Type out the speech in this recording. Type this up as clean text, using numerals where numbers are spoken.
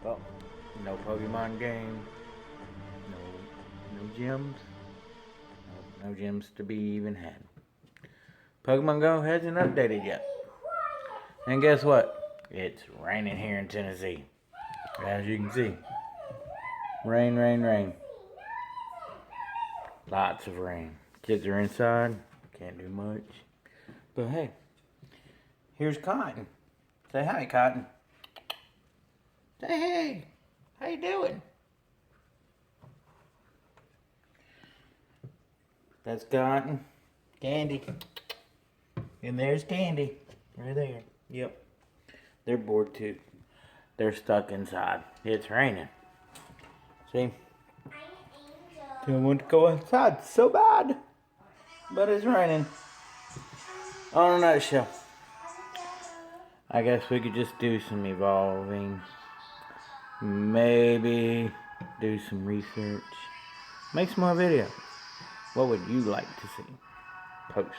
Well, no Pokemon game, no gyms, no gyms to be even had. Pokemon Go hasn't updated yet. And guess what? It's raining here in Tennessee. As you can see. Rain, rain, rain. Lots of rain. Kids are inside. Can't do much. But hey, here's Cotton. Say hi, Cotton. Say hey. How you doing? That's Cotton. Candy. And there's Candy. Right there. Yep. They're bored too. They're stuck inside. It's raining. See? They want to go outside so bad. But it's raining. On a nutshell, I guess we could just do some evolving. Maybe do some research. Make some more videos. What would you like to see? Post.